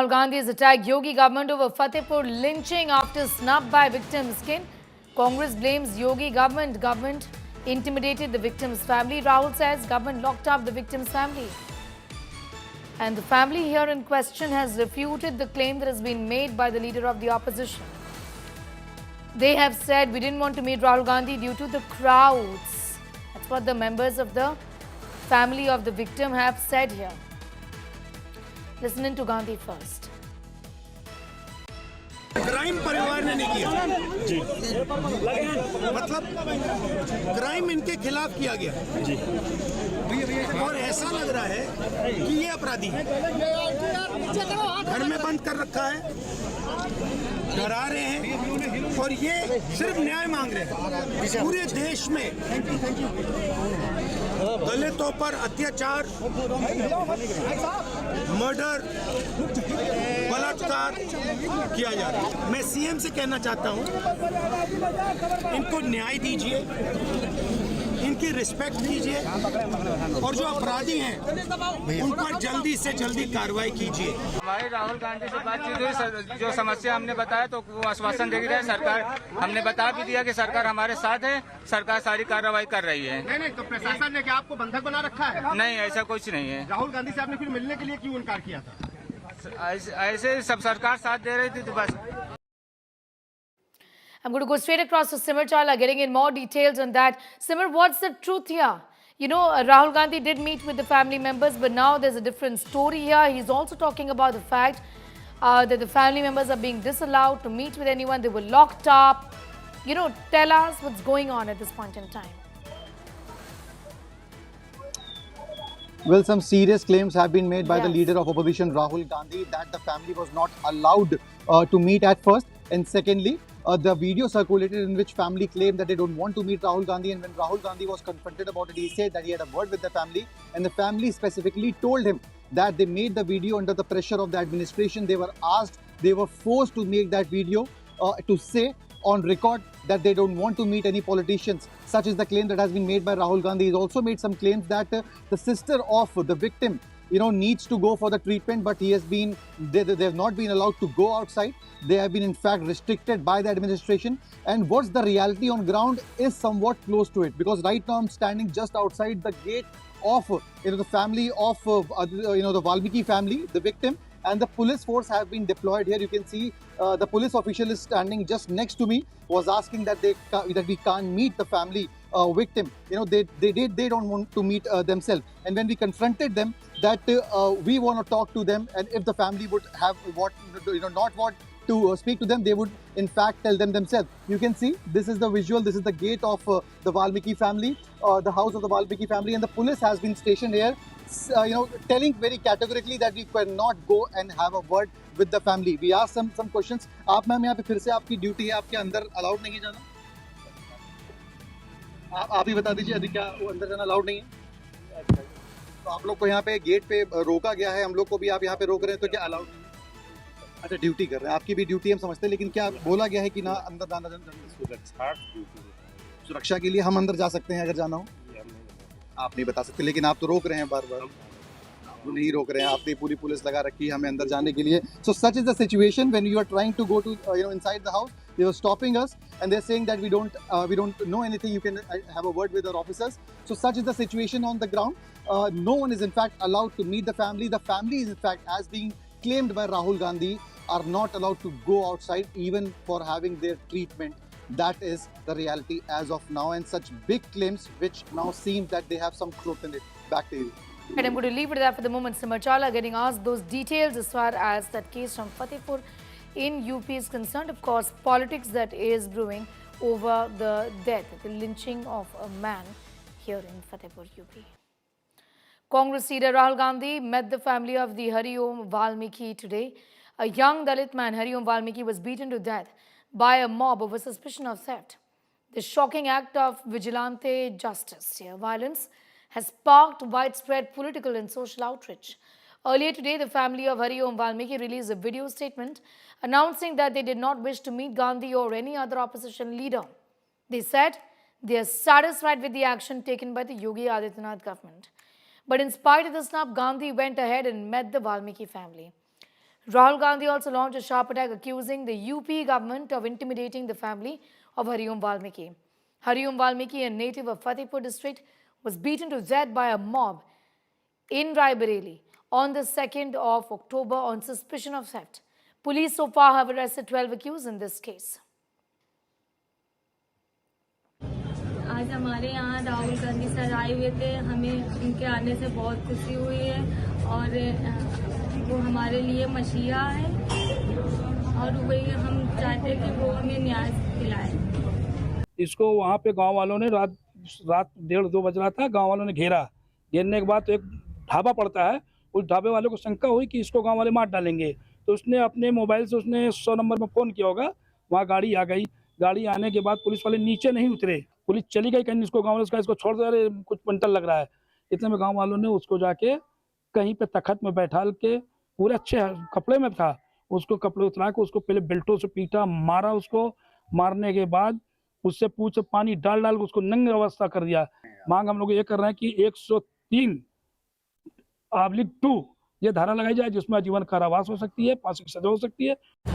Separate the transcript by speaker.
Speaker 1: Rahul Gandhi has attacked Yogi government over Fatehpur lynching after snub by victim's skin. Congress blames Yogi government intimidated the victim's family. Rahul says government locked up the victim's family. And the family here in question has refuted the claim that has been made by the leader of the opposition. They have said we didn't want to meet Rahul Gandhi due to the crowds. That's what the members of the family of the victim have said here. Listening to Gandhi first.
Speaker 2: Crime परिवार ने नहीं किया जी, मतलब crime इनके खिलाफ किया गया जी, और ऐसा लग रहा है कि ये अपराधी है, घर में बंद कर रखा है, डरा रहे हैं और ये सिर्फ न्याय मांग रहे हैं। पूरे देश में दलितों पर अत्याचार, मर्डर, बलात्कार किया जा रहा है। मैं सीएम से कहना चाहता हूं, इनको न्याय दीजिए, इनकी रिस्पेक्ट कीजिए और जो अपराधी हैं उन पर जल्दी से जल्दी कार्रवाई कीजिए।
Speaker 3: हमारी राहुल गांधी से बातचीत हुई, जो समस्या हमने बताया तो वो आश्वासन दे रहे हैं। सरकार हमने बता भी दिया कि सरकार हमारे साथ है, सरकार सारी कार्रवाई कर रही है।
Speaker 2: नहीं, तो प्रशासन ने क्या आपको बंधक बना रखा है?
Speaker 3: नहीं, ऐसा कुछ नहीं है।
Speaker 2: राहुल गांधी से आपने फिर मिलने के लिए क्यों इनकार किया था?
Speaker 3: ऐसे सब सरकार साथ दे रही थी तो बस।
Speaker 1: I'm going to go straight across to Simar Chawla, getting in more details on that. Simar, what's the truth here? You know, Rahul Gandhi did meet with the family members, but now there's a different story here. He's also talking about the fact that the family members are being disallowed to meet with anyone. They were locked up. You know, tell us what's going on at this point in time.
Speaker 4: Well, some serious claims have been made by the leader of opposition, Rahul Gandhi, that the family was not allowed to meet at first. And secondly, the video circulated in which family claimed that they don't want to meet Rahul Gandhi. And when Rahul Gandhi was confronted about it, he said that he had a word with the family. And the family specifically told him that they made the video under the pressure of the administration. They were asked, they were forced to make that video to say on record that they don't want to meet any politicians. Such is the claim that has been made by Rahul Gandhi. He's also made some claims that the sister of the victim, needs to go for the treatment, but they have not been allowed to go outside. They have been in fact restricted by the administration. And what's the reality on ground is somewhat close to it, because right now I'm standing just outside the gate of the family of the Valmiki family, the victim. And the police force have been deployed here. You can see the police official is standing just next to me, was asking that we can't meet the family victim. They don't want to meet themselves. And when we confronted them that we want to talk to them, and if the family would have not want to speak to them, they would in fact tell them themselves. You can see this is the visual. This is the gate of the Valmiki family, the house of the Valmiki family, and the police has been stationed here. Telling very categorically that we cannot go and have a word with the family. We asked some questions. आप ma'am यहाँ पे फिर से आपकी duty है, आपके अंदर allowed नहीं है जाना? आप ही बता दीजिए, यदि क्या वो अंदर जाना अलाउड नहीं है? तो आप लोग को यहाँ पे गेट पे रोका गया है, हम लोग को भी आप यहाँ पे रोक रहे हैं, तो क्या अलाउड नहीं है? अच्छा, ड्यूटी कर रहे हैं, आपकी भी ड्यूटी हम समझते हैं, लेकिन क्या बोला गया है कि ना अंदर जाना? सुरक्षा के लिए हम अंदर जा सकते हैं अगर जाना हो? आप नहीं बता सकते, लेकिन आप तो रोक रहे हैं बार बार। वो नहीं रोक रहे हैं, आपने पूरी पुलिस लगा रखी है हमें अंदर जाने के लिए। So such is the situation when you are trying to go to inside the house. They were stopping us and they're saying that we don't know anything. You can have a word with our officers. So such is the situation on the ground. No one is in fact allowed to meet the family. The family is in fact, as being claimed by Rahul Gandhi, are not allowed to go outside even for having their treatment. That is the reality as of now, and such big claims which now seem that they have some truth in it. Back to you.
Speaker 1: And I'm going to leave it there for the moment. Simar Chawla getting asked those details as far as that case from Fatehpur in UP is concerned. Of course, politics that is brewing over the death, the lynching of a man here in Fatehpur, UP. Congress leader Rahul Gandhi met the family of the Hariom Valmiki today. A young Dalit man, Hariom Valmiki, was beaten to death by a mob over suspicion of theft. The shocking act of vigilante justice here, violence, has sparked widespread political and social outrage. Earlier today, the family of Hariom Valmiki released a video statement announcing that they did not wish to meet Gandhi or any other opposition leader. They said they are satisfied with the action taken by the Yogi Adityanath government. But in spite of the snub, Gandhi went ahead and met the Valmiki family. Rahul Gandhi also launched a sharp attack accusing the UP government of intimidating the family of Hariom Valmiki. Hariom Valmiki, a native of Fatehpur district, was beaten to death by a mob in Raebareli on the 2nd of October on suspicion of theft. Police so far have arrested 12 accused in this case.
Speaker 5: आज हमारे यहाँ Rahul Gandhi sir आए हुए थे। हमें उनके आने से बहुत खुशी हुई है और वो हमारे लिए मसीहा है और वही हम चाहते हैं कि वो हमें न्याय दिलाए।
Speaker 6: इसको वहाँ पे गांव वालों ने रात 1:30-2 बज रहा था, गांव वालों ने घेरने के बाद तो एक ढाबा पड़ता है, उस ढाबे वाले को शंका हुई कि इसको गांव वाले मार डालेंगे, तो उसने अपने मोबाइल से उसने 100 नंबर में फ़ोन किया होगा। वहाँ गाड़ी आ गई, गाड़ी आने के बाद पुलिस वाले नीचे नहीं उतरे, पुलिस चली गई कहीं, इसको गाँव वाले इसको छोड़ दे, अरे कुछ पंटल लग रहा है। इतने में गाँव वालों ने उसको जाके कहीं पे तखत में बैठा के, पूरे अच्छे कपड़े में था, उसको कपड़े उतरा के उसको पहले बेल्टों से पीटा, मारा। उसको मारने के बाद उससे पूछ पानी डाल के उसको नंग अवस्था कर दिया। मांग हम लोग ये कर रहे हैं कि 103/2 ये धारा लगाई जाए, जिसमें आजीवन कारावास हो सकती है, फांसी की सजा हो सकती है।